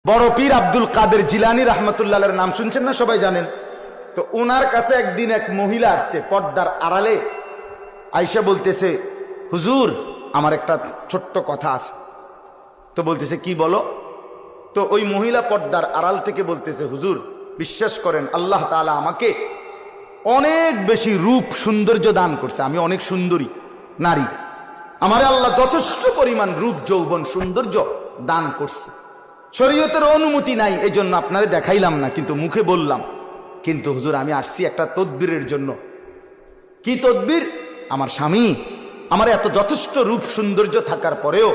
বড় পীর আব্দুল কাদের জিলানী রহমতুল্লাহের নাম শুনছেন না? সবাই জানেন তো। ওনার কাছে একদিন এক মহিলা আসছে পর্দার আড়ালে, আয়েশা বলতেছে, হুজুর আমার একটা ছোট্ট কথা আছে। তো বলতেছে, কি বলো? তো ওই মহিলা পর্দার আড়াল থেকে বলতেছে, হুজুর বিশ্বাস করেন আল্লাহ তাআলা আমাকে অনেক বেশি রূপ সৌন্দর্য দান করছে, আমি অনেক সুন্দরী নারী, আমারে আল্লাহ যথেষ্ট পরিমাণ রূপ যৌবন সৌন্দর্য দান করছে। শরীয়তের অনুমতি নাই, এই জন্য আপনারে দেখাইলাম না, কিন্তু মুখে বললাম। কিন্তু হুজুর আমি আসছি একটা তদবিরের জন্য। কি তদবির? আমার স্বামী আমার এত যথেষ্ট রূপ সৌন্দর্য থাকার পরেও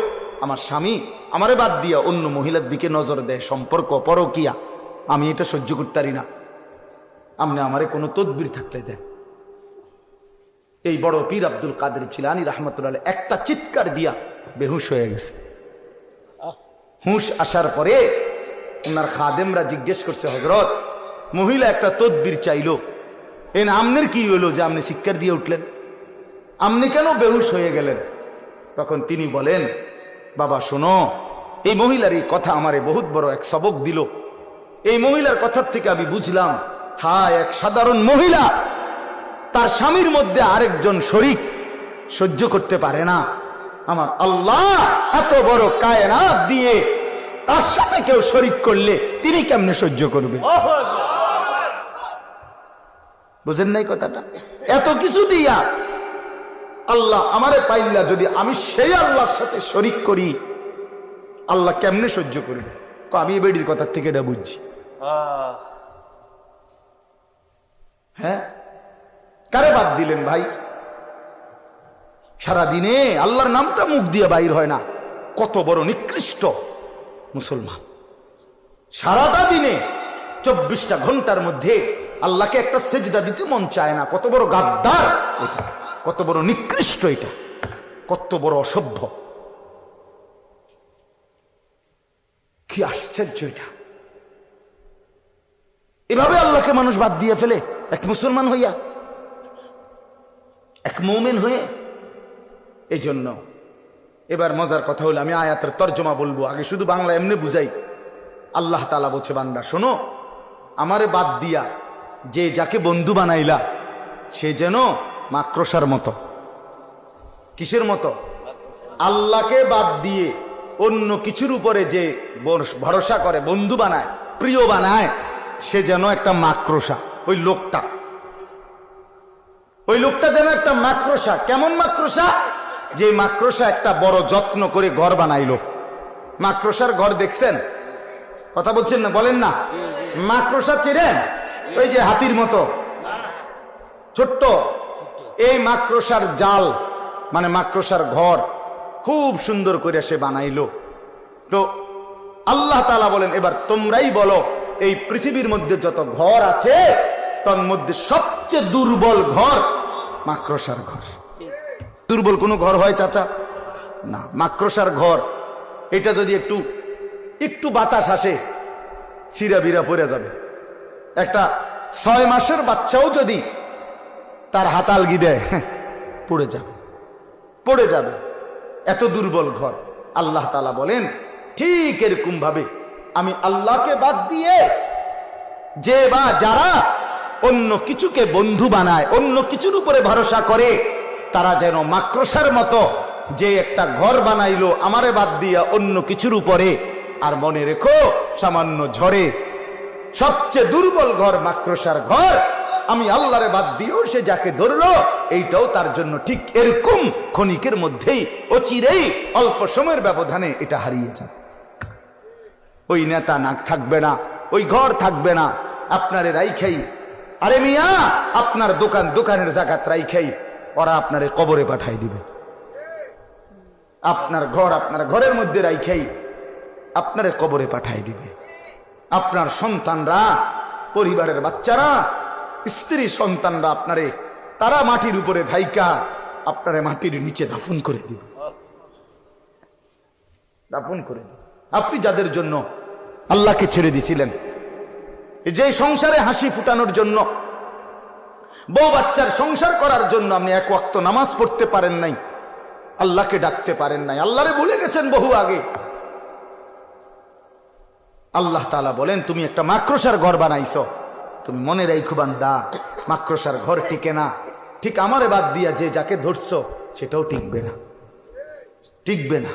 আমার স্বামী আমারে বাদ দিয়া অন্য মহিলার দিকে নজর দেয়, সম্পর্ক পরকিয়া, আমি এটা সহ্য করতে পারি না, আপনি আমারে কোনো তদবির থাকলে দেন। এই বড় পীর আব্দুল কাদের জিলানী রহমতুল্লাহ একটা চিৎকার দিয়া বেহুশ হয়ে গেছে। হুঁশ আসার পরে ওনার খাদেমরা জিজ্ঞেস করছে, হযরত মহিলা একটা তদবির চাইলো, এন আমনের কি হইলো যে আপনি চিৎকার দিয়ে উঠলেন, আপনি কেন বেহুশ হয়ে গেলেন? তখন তিনি বলেন, বাবা শোনো, এই মহিলার এই কথা আমারে বহুত বড় এক সবক দিল। এই মহিলার কথার থেকে আমি বুঝলাম, হ্যাঁ এক সাধারণ মহিলা তার স্বামীর মধ্যে আরেকজন শরীক সহ্য করতে পারে না, আমার আল্লাহ এত বড় কায়নাত দিয়ে তার সাথে কেউ শরীক করলে তিনি কেমনে সহ্য করবে? বুঝেন নাই কথাটা? এত কিছু দিয়া আল্লাহ আমারে পাইলা, যদি আমি সেই আল্লাহর সাথে শরীক করি আল্লাহ কেমনে সহ্য করবে? আমি এই বেডির কথার থেকে এটা বুঝছি। হ্যাঁ, কারে বাদ দিলেন ভাই? সারাদিনে আল্লাহর নামটা মুখ দিয়ে বাইর হয় না, কত বড় নিকৃষ্ট মুসলমান। সারাটা দিনে 24টা ঘন্টার মধ্যে আল্লাহকে একটা সেজদা দিতে মন চায় না, কত বড় গাদ্দার এটা, কত বড় নিকৃষ্ট এটা, কত বড় অসভ্য। কি আশ্চর্য এটা! এভাবে আল্লাহকে মানুষ বাদ দিয়ে ফেলে, এক মুসলমান হইয়া, এক মুমিন হয়ে। এই জন্য এবার মজার কথা হলো, আমি আয়াতের তর্জমা বলবো, আগে শুধু বাংলা এমনি বুঝাই। আল্লাহ তাআলা বলছে, বান্দা শোনো, আমারে বাদ দিয়া যে যাকে বন্ধু বানাইলা সে যেন মাকড়সার মতো। কিসের মতো? আল্লাহকে বাদ দিয়ে অন্য কিছুর উপরে যে ভরসা করে, বন্ধু বানায়, প্রিয় বানায়, সে যেন একটা মাকড়সা। ওই লোকটা যেন একটা মাকড়সা। কেমন মাকড়সা? যে মাকড়সা একটা বড় যত্ন করে ঘর বানাইলো। মাকড়সার ঘর দেখছেন? কথা বলছেন না? বলেন না। মাকড়সা চিনেন? ওই যে হাতির মতো ছোট্ট, এই মাকড়সার জাল মানে মাকড়সার ঘর খুব সুন্দর করে সে বানাইলো। তো আল্লাহ তাআলা বলেন, এবার তোমরাই বলো, এই পৃথিবীর মধ্যে যত ঘর আছে তার মধ্যে সবচেয়ে দুর্বল ঘর মাকড়সার ঘর। দুর্বল কোনো ঘর হয় চাচা? না, মাকড়সার ঘর। এটা যদি একটু বাতাস আসে সিরা বিরা পড়ে যাবে। একটা 6 মাসের বাচ্চাও যদি তার হাতালগি দেয় পড়ে যাবে, এত দুর্বল ঘর। আল্লাহ তাআলা বলেন, ঠিক এরকম ভাবে আমি আল্লাহকে বাদ দিয়ে যে বা যারা অন্য কিছুকে বন্ধু বানায়, অন্য কিছুর উপরে ভরসা করে, তারা যেন মাকড়সার মতো যে একটা ঘর বানাইলো আমারে বাদ দিয়া অন্য কিছুর উপরে। আর মনে রেখো, সামান্য ঝড়ে সবচেয়ে দুর্বল ঘর মাকড়সার ঘর, আমি আল্লাহরে বাদ দিয়েও সে যাকে ধরলো, এইটাও তার জন্য ঠিক এরকম ক্ষণিকের মধ্যেই, অচিরেই, অল্প সময়ের ব্যবধানে এটা হারিয়ে যাবে। ওই নেতা না থাকবে না, ওই ঘর থাকবে না, আপনারে রাইখাই, আরে মিয়া আপনার দোকানের জায়গা রাইখাই ওরা আপনারে কবরে পাঠাই দিবে। আপনার ঘরের মধ্যে রাইখাই আপনারে কবরে পাঠাই দিবে। আপনার সন্তানরা, পরিবারের বাচ্চারা, স্ত্রী সন্তানরা তারা মাটির উপরে ধাইকা আপনারে মাটির নিচে দাফন করে দিবে। আপনি যাদের জন্য আল্লাহকে ছেড়ে দিছিলেন, যে সংসারে হাসি ফুটানোর জন্য, বউ বাচ্চার সংসার করার জন্য আপনি এক ওয়াক্ত নামাজ পড়তে পারেন নাই, আল্লাহকে ডাকতে পারেন নাই, আল্লাহরে ভুলে গেছেন বহু আগে। আল্লাহ তাআলা বলেন তুমি একটা মাকড়সার ঘর বানাইছো, তুমি মনে রাখো বান্দা মাকড়সার ঘর টিকে না, ঠিক আমারে বাদ দিয়া যে যাকে ধরছো সেটাও টিকবে না, টিকবে না।